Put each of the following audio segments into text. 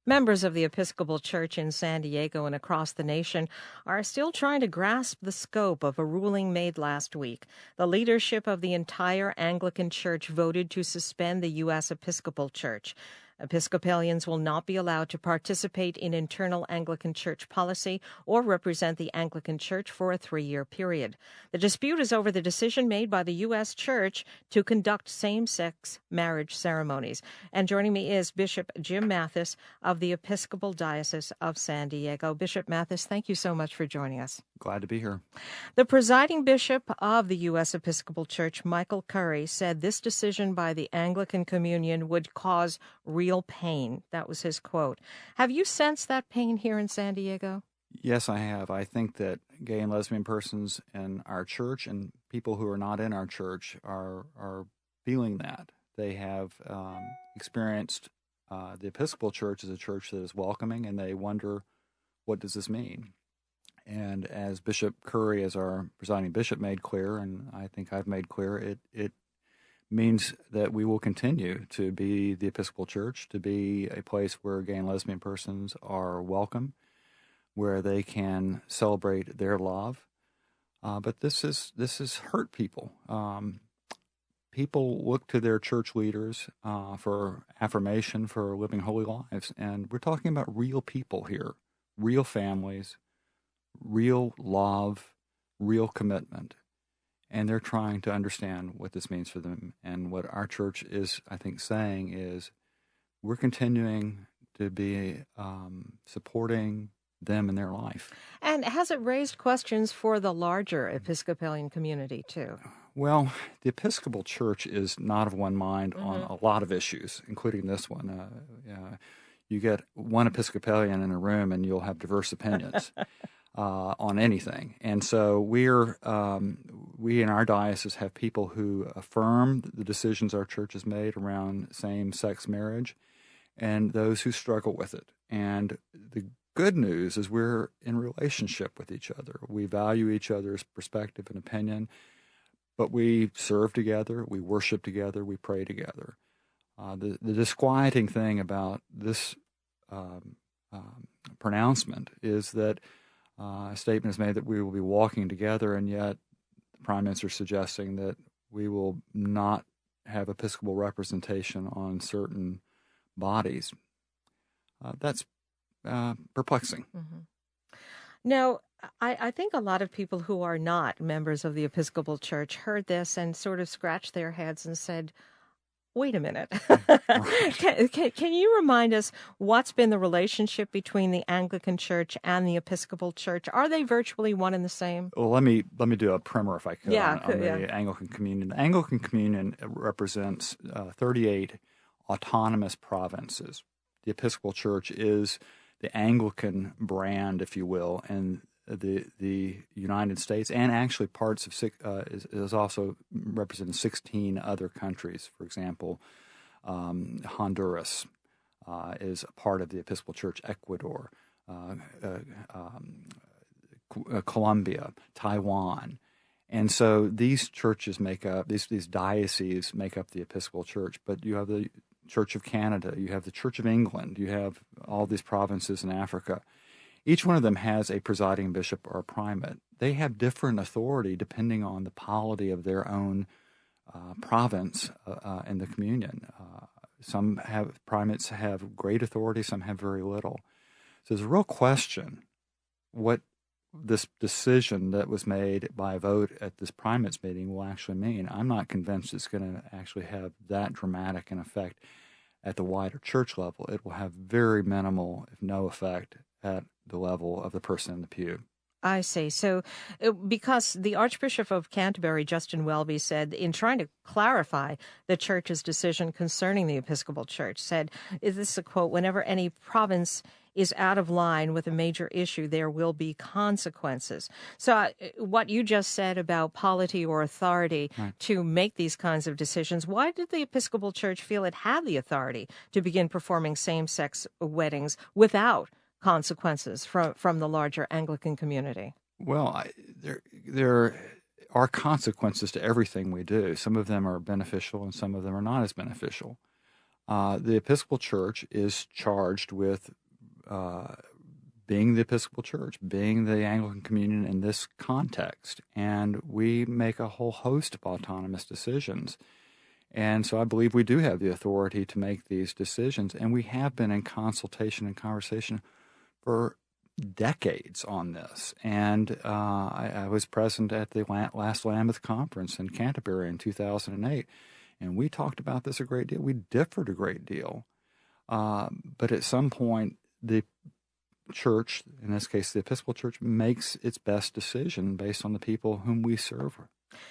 Members of the Episcopal Church in San Diego and across the nation are still trying to grasp the scope of a ruling made last week. The leadership of the entire Anglican Church voted to suspend the U.S. Episcopal Church. Episcopalians will not be allowed to participate in internal Anglican Church policy or represent the Anglican Church for a 3-year period. The dispute is over the decision made by the U.S. Church to conduct same-sex marriage ceremonies. And joining me is Bishop Jim Mathis of the Episcopal Diocese of San Diego. Bishop Mathis, thank you so much for joining us. Glad to be here. The presiding bishop of the U.S. Episcopal Church, Michael Curry, said this decision by the Anglican Communion would cause real pain. That was his quote. Have you sensed that pain here in San Diego? Yes, I have. I think that gay and lesbian persons in our church and people who are not in our church are feeling that. They have experienced the Episcopal Church as a church that is welcoming, and they wonder, what does this mean? And as Bishop Curry, as our presiding bishop, made clear, and I think I've made clear, it means that we will continue to be the Episcopal Church, to be a place where gay and lesbian persons are welcome, where they can celebrate their love. But this is hurt people. People look to their church leaders for affirmation, for living holy lives, and we're talking about real people here, real families, real love, real commitment. And they're trying to understand what this means for them. And what our church is, I think, saying is we're continuing to be supporting them in their life. And has it raised questions for the larger Episcopalian community, too? Well, the Episcopal Church is not of one mind on a lot of issues, including this one. You get one Episcopalian in a room and you'll have diverse opinions. On anything. And so we in our diocese have people who affirm the decisions our church has made around same-sex marriage and those who struggle with it. And the good news is we're in relationship with each other. We value each other's perspective and opinion, but we serve together, we worship together, we pray together. The disquieting thing about this pronouncement is that a statement is made that we will be walking together, and yet the Prime Minister is suggesting that we will not have Episcopal representation on certain bodies. That's perplexing. Mm-hmm. Now, I think a lot of people who are not members of the Episcopal Church heard this and sort of scratched their heads and said, wait a minute. Can you remind us what's been the relationship between the Anglican Church and the Episcopal Church? Are they virtually one and the same? Well, let me do a primer, if I could, on the yeah. Anglican Communion. The Anglican Communion represents 38 autonomous provinces. The Episcopal Church is the Anglican brand, if you will, and the United States, and actually parts of is also representing 16 other countries. For example, Honduras is a part of the Episcopal Church. Ecuador, Colombia, Taiwan, and so these churches make up these dioceses make up the Episcopal Church. But you have the Church of Canada, you have the Church of England, you have all these provinces in Africa. Each one of them has a presiding bishop or a primate. They have different authority depending on the polity of their own province in the communion. Some primates have great authority, some have very little. So there's a real question what this decision that was made by a vote at this primates meeting will actually mean. I'm not convinced it's going to actually have that dramatic an effect at the wider church level. It will have very minimal, if no effect, at the level of the person in the pew. I see. So because the Archbishop of Canterbury, Justin Welby, said in trying to clarify the church's decision concerning the Episcopal Church, said, is this a quote, whenever any province is out of line with a major issue, there will be consequences. So what you just said about polity or authority to make these kinds of decisions, why did the Episcopal Church feel it had the authority to begin performing same-sex weddings without consequences from the larger Anglican community? Well, there are consequences to everything we do. Some of them are beneficial and some of them are not as beneficial. The Episcopal Church is charged with being the Episcopal Church, being the Anglican Communion in this context. And we make a whole host of autonomous decisions. And so I believe we do have the authority to make these decisions. And we have been in consultation and conversation for decades on this. And I was present at the last Lambeth Conference in Canterbury in 2008. And we talked about this a great deal. We differed a great deal. But at some point, the church, in this case the Episcopal Church, makes its best decision based on the people whom we serve.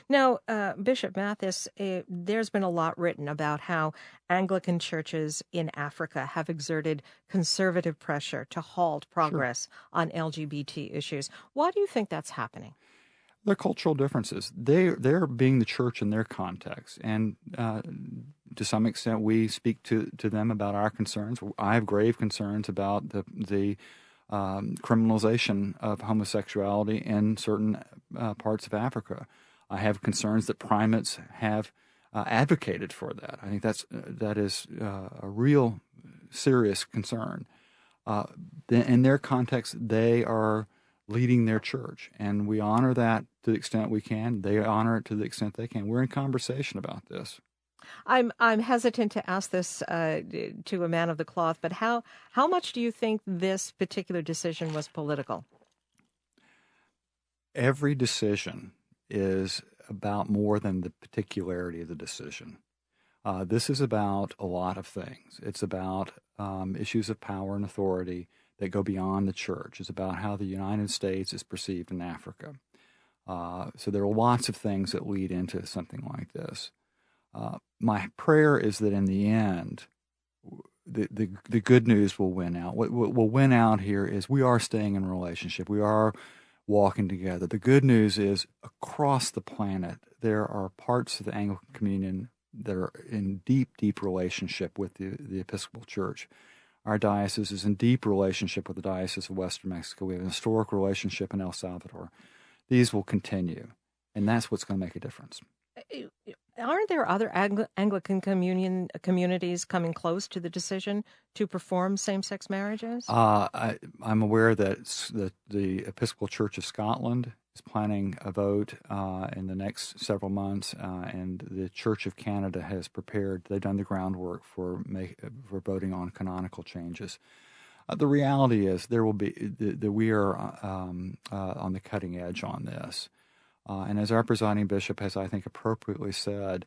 Now, Bishop Mathis, there's been a lot written about how Anglican churches in Africa have exerted conservative pressure to halt progress on LGBT issues. Why do you think that's happening? They're cultural differences. They're being the church in their context, and to some extent, we speak to them about our concerns. I have grave concerns about the criminalization of homosexuality in certain parts of Africa. I have concerns that primates have advocated for that. I think that is a real serious concern. In their context, they are leading their church, and we honor that to the extent we can. They honor it to the extent they can. We're in conversation about this. I'm hesitant to ask this to a man of the cloth, but how much do you think this particular decision was political? Every decision is about more than the particularity of the decision. This is about a lot of things. It's about issues of power and authority that go beyond the church. It's about how the United States is perceived in Africa. So there are lots of things that lead into something like this. My prayer is that in the end, the good news will win out. What will win out here is we are staying in a relationship. We are walking together. The good news is across the planet, there are parts of the Anglican Communion that are in deep, deep relationship with the Episcopal Church. Our diocese is in deep relationship with the Diocese of Western Mexico. We have an historic relationship in El Salvador. These will continue, and that's what's going to make a difference. Aren't there other Anglican communities coming close to the decision to perform same-sex marriages? I'm aware that the Episcopal Church of Scotland is planning a vote in the next several months, and the Church of Canada has prepared. They've done the groundwork for voting on canonical changes. The reality is there will be that we are on the cutting edge on this. And as our presiding bishop has, I think, appropriately said,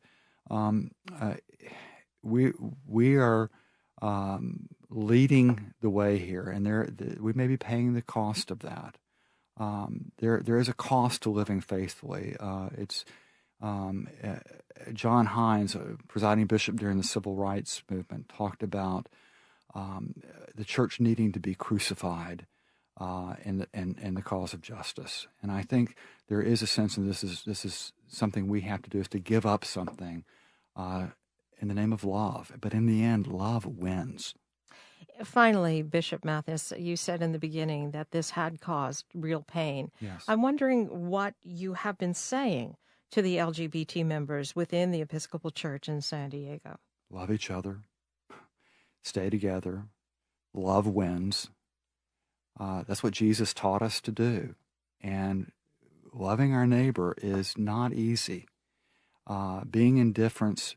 we are leading the way here, and we may be paying the cost of that. There is a cost to living faithfully. It's John Hines, presiding bishop during the Civil Rights Movement, talked about the church needing to be crucified in the cause of justice. And I think there is a sense that this is something we have to do, is to give up something in the name of love. But in the end, love wins. Finally, Bishop Mathis, you said in the beginning that this had caused real pain. Yes. I'm wondering what you have been saying to the LGBT members within the Episcopal Church in San Diego. Love each other. Stay together. Love wins. That's what Jesus taught us to do. And loving our neighbor is not easy. Being in difference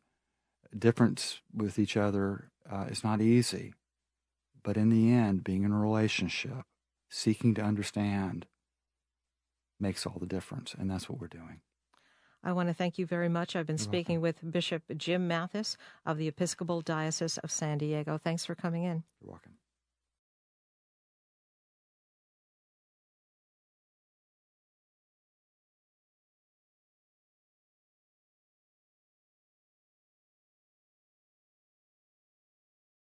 with each other is not easy. But in the end, being in a relationship, seeking to understand, makes all the difference. And that's what we're doing. I want to thank you very much. I've been speaking with Bishop Jim Mathis of the Episcopal Diocese of San Diego. Thanks for coming in. You're welcome.